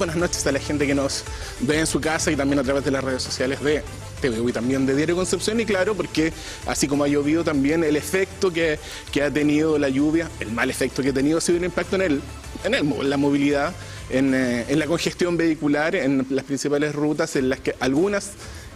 Buenas noches a la gente que nos ve en su casa y también a través de las redes sociales de TVU y también de Diario Concepción. Y claro, porque así como ha llovido también, el efecto que ha tenido la lluvia, el mal efecto que ha tenido, ha sido un impacto en la movilidad, en la congestión vehicular, en las principales rutas, en las que algunas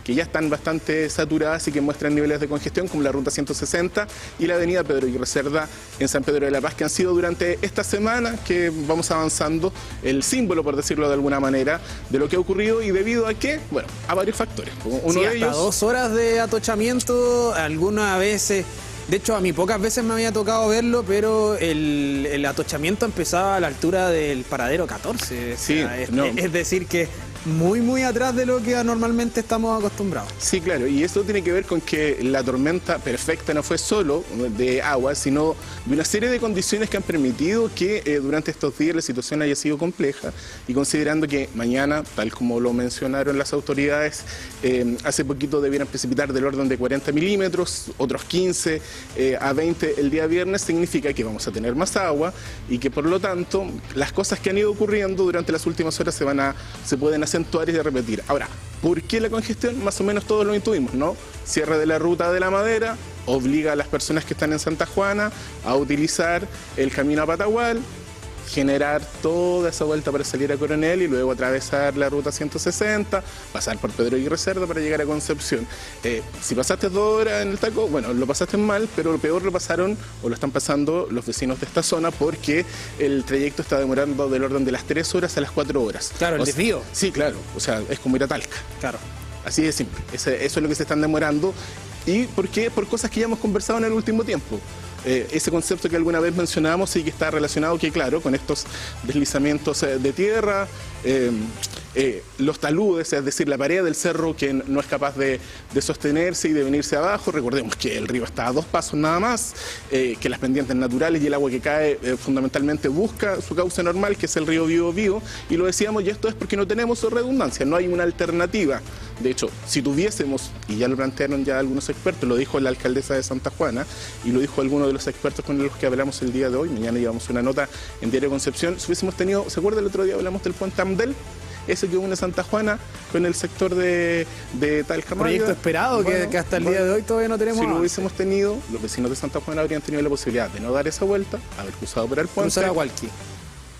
que ya están bastante saturadas y que muestran niveles de congestión, como la Ruta 160 y la Avenida Pedro Aguirre Cerda en San Pedro de la Paz, que han sido durante esta semana que vamos avanzando el símbolo, por decirlo de alguna manera, de lo que ha ocurrido y debido a qué, bueno, a varios factores. Uno de ellos, hasta 2 horas de atochamiento, algunas veces. De hecho, a mí pocas veces me había tocado verlo, pero el atochamiento empezaba a la altura del paradero 14. Sí, es decir que muy atrás de lo que normalmente estamos acostumbrados. Sí, claro, y eso tiene que ver con que la tormenta perfecta no fue solo de agua, sino de una serie de condiciones que han permitido que durante estos días la situación haya sido compleja, y considerando que mañana, tal como lo mencionaron las autoridades, hace poquito debieran precipitar del orden de 40 milímetros, otros 15 a 20 el día viernes, significa que vamos a tener más agua y que por lo tanto las cosas que han ido ocurriendo durante las últimas horas se pueden acentuar y de repetir. Ahora, ¿por qué la congestión? Más o menos todos lo intuimos, ¿no? Cierre de la Ruta de la Madera obliga a las personas que están en Santa Juana a utilizar el camino a Patagual, generar toda esa vuelta para salir a Coronel y luego atravesar la Ruta 160, pasar por Pedro Aguirre Cerda para llegar a Concepción. Si pasaste 2 horas en el taco, bueno, lo pasaste mal, pero lo peor lo pasaron o lo están pasando los vecinos de esta zona, porque el trayecto está demorando del orden de las 3 horas a las 4 horas. Claro, el desvío. Sí, claro, o sea, es como ir a Talca. Claro. Así de simple, eso es lo que se están demorando. ¿Y por qué? Por cosas que ya hemos conversado en el último tiempo. Ese concepto que alguna vez mencionamos y que está relacionado, que claro, con estos deslizamientos de tierra, los taludes, es decir, la pared del cerro que no es capaz de sostenerse y de venirse abajo. Recordemos que el río está a 2 pasos nada más, que las pendientes naturales y el agua que cae fundamentalmente busca su cauce normal, que es el río Biobío, y lo decíamos, y esto es porque no tenemos redundancia, no hay una alternativa. De hecho, si tuviésemos, y ya lo plantearon ya algunos expertos, lo dijo la alcaldesa de Santa Juana y lo dijo alguno de los expertos con los que hablamos el día de hoy, mañana llevamos una nota en Diario Concepción, si hubiésemos tenido, ¿se acuerda el otro día hablamos del puente Amdel? Ese que une Santa Juana con el sector de Talca. Proyecto esperado, bueno, que hasta el día de hoy todavía no tenemos. Si lo hubiésemos tenido, los vecinos de Santa Juana habrían tenido la posibilidad de no dar esa vuelta, haber cruzado por el puente, cruzar a Hualqui,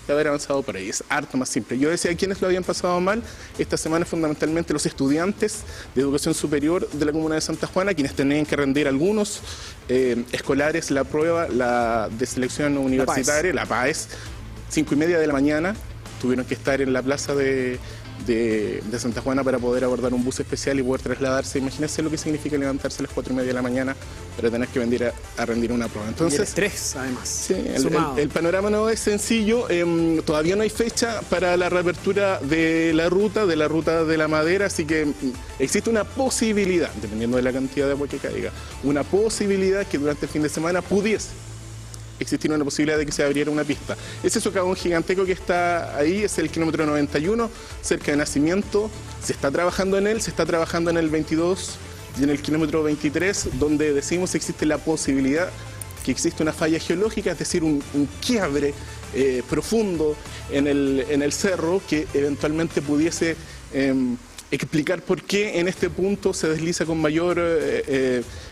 de haber avanzado por ahí. Es harto más simple. Yo decía, ¿quiénes lo habían pasado mal? Esta semana fundamentalmente los estudiantes de educación superior de la comuna de Santa Juana, quienes tenían que rendir algunos escolares la prueba de selección universitaria, la PAES, 5:30 de la mañana, tuvieron que estar en la plaza de Santa Juana para poder abordar un bus especial y poder trasladarse. Imagínense lo que significa levantarse a las 4:30 de la mañana para tener que venir a rendir una prueba. Entonces, y el estrés, además. Sí, el panorama no es sencillo. Todavía no hay fecha para la reapertura de la Ruta de la Madera, así que existe una posibilidad, dependiendo de la cantidad de agua que caiga, una posibilidad que durante el fin de semana pudiese existir una posibilidad de que se abriera una pista. Ese socavón gigantesco que está ahí es el kilómetro 91, cerca de Nacimiento. Se está trabajando en él, se está trabajando en el 22 y en el kilómetro 23, donde decimos existe la posibilidad que existe una falla geológica, es decir, un quiebre profundo en el cerro que eventualmente pudiese explicar por qué en este punto se desliza con mayor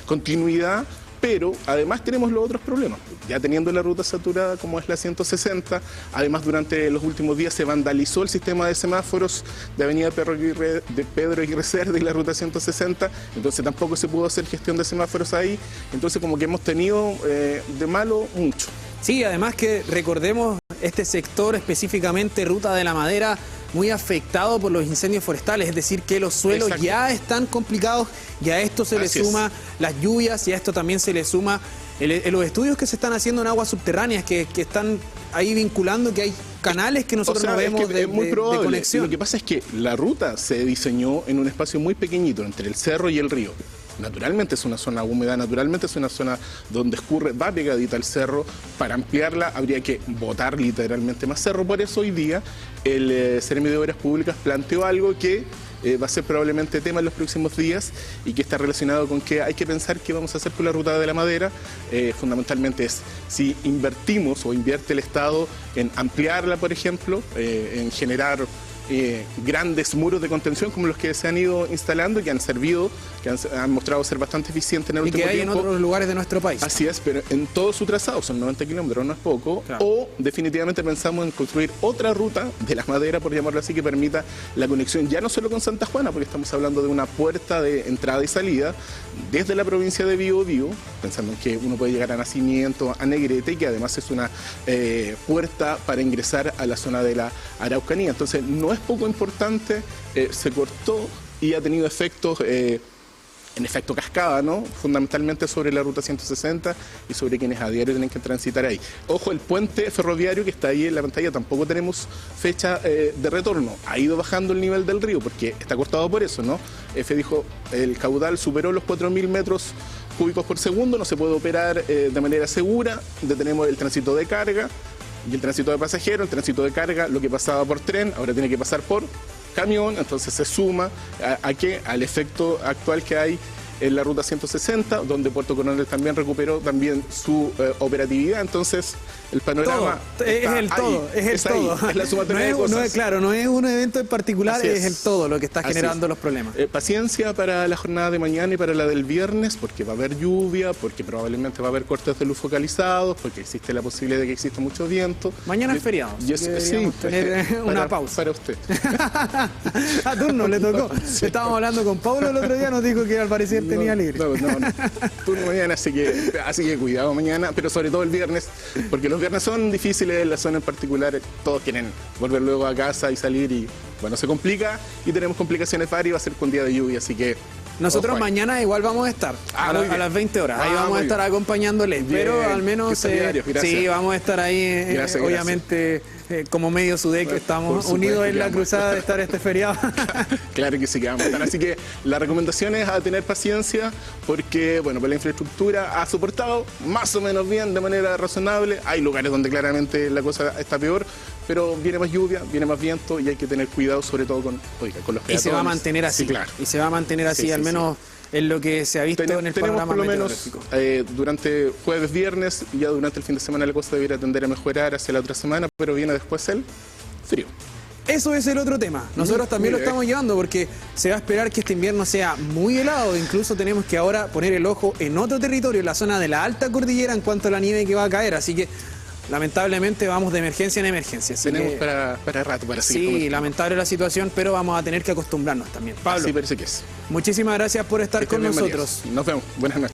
continuidad. Pero además tenemos los otros problemas. Ya teniendo la ruta saturada como es la 160, además durante los últimos días se vandalizó el sistema de semáforos de Avenida Pedro Aguirre Cerda y la ruta 160, entonces tampoco se pudo hacer gestión de semáforos ahí, entonces como que hemos tenido de malo mucho. Sí, además que recordemos este sector específicamente, Ruta de la Madera, muy afectado por los incendios forestales, es decir, que los suelos ya están complicados y a esto se le suma las lluvias y a esto también se le suma los estudios que se están haciendo en aguas subterráneas que están ahí vinculando que hay canales que nosotros no vemos de conexión. Lo que pasa es que la ruta se diseñó en un espacio muy pequeñito entre el cerro y el río. Naturalmente es una zona húmeda, naturalmente es una zona donde escurre, va pegadita al cerro. Para ampliarla habría que botar literalmente más cerro. Por eso hoy día el Seremi de Obras Públicas planteó algo que va a ser probablemente tema en los próximos días y que está relacionado con que hay que pensar qué vamos a hacer con la Ruta de la Madera. Fundamentalmente es si invertimos o invierte el Estado en ampliarla, por ejemplo, en generar grandes muros de contención como los que se han ido instalando y que han servido, que han mostrado ser bastante eficientes en el último tiempo. Y que hay en otros lugares de nuestro país. Así es, pero en todo su trazado, son 90 kilómetros, no es poco. Claro. O definitivamente pensamos en construir otra ruta de la madera, por llamarlo así, que permita la conexión ya no solo con Santa Juana, porque estamos hablando de una puerta de entrada y salida desde la provincia de Biobío, pensando en que uno puede llegar a Nacimiento, a Negrete, y que además es una puerta para ingresar a la zona de la Araucanía. Entonces no es poco importante, se cortó y ha tenido efectos, en efecto cascada, ¿no? Fundamentalmente sobre la ruta 160 y sobre quienes a diario tienen que transitar ahí. Ojo, el puente ferroviario que está ahí en la pantalla, tampoco tenemos fecha de retorno. Ha ido bajando el nivel del río porque está cortado por eso, ¿no? F dijo, el caudal superó los 4.000 metros cúbicos por segundo, no se puede operar de manera segura, detenemos el tránsito de carga y el tránsito de pasajeros. El tránsito de carga, lo que pasaba por tren, ahora tiene que pasar por camión, entonces se suma al efecto actual que hay en la ruta 160, donde Puerto Coronel también recuperó también su operatividad. Entonces el panorama es el todo, es la sumatoria de cosas. Claro, no es un evento en particular, es el todo lo que está generando los problemas. Paciencia para la jornada de mañana y para la del viernes, porque va a haber lluvia, porque probablemente va a haber cortes de luz focalizados, porque existe la posibilidad de que exista mucho viento. Mañana es feriado, sí, tener una pausa. Para usted. A turno le tocó. Sí. Estábamos hablando con Pablo el otro día, nos dijo que al parecer tenía libre. No. Turno mañana, así que cuidado mañana, pero sobre todo el viernes, porque los viernes son difíciles en la zona en particular. Todos quieren volver luego a casa y salir y, bueno, se complica y tenemos complicaciones varias. Va a ser con día de lluvia, así que nosotros mañana igual vamos a estar a las 20 horas. Ahí vamos a estar acompañándoles, pero al menos sí, vamos a estar ahí, gracias, obviamente. Como medio SUDEC estamos unidos en la cruzada de estar este feriado. Claro que sí que vamos a estar. Así que la recomendación es a tener paciencia porque, bueno, pues la infraestructura ha soportado más o menos bien, de manera razonable. Hay lugares donde claramente la cosa está peor, pero viene más lluvia, viene más viento y hay que tener cuidado sobre todo con los peatones. Y se va a mantener así. Sí, claro. Y se va a mantener así, al menos en lo que se ha visto en el panorama meteorológico. Por lo menos durante jueves, viernes, y ya durante el fin de semana la cosa debería tender a mejorar hacia la otra semana, pero viene después el frío. Eso es el otro tema. Nosotros también lo estamos llevando porque se va a esperar que este invierno sea muy helado. Incluso tenemos que ahora poner el ojo en otro territorio, en la zona de la alta cordillera, en cuanto a la nieve que va a caer. Así que lamentablemente vamos de emergencia en emergencia. Tenemos para rato para seguir. Sí, lamentable la situación, pero vamos a tener que acostumbrarnos también. Pablo, así parece que es. Muchísimas gracias por estar con nosotros. Nos vemos. Buenas noches.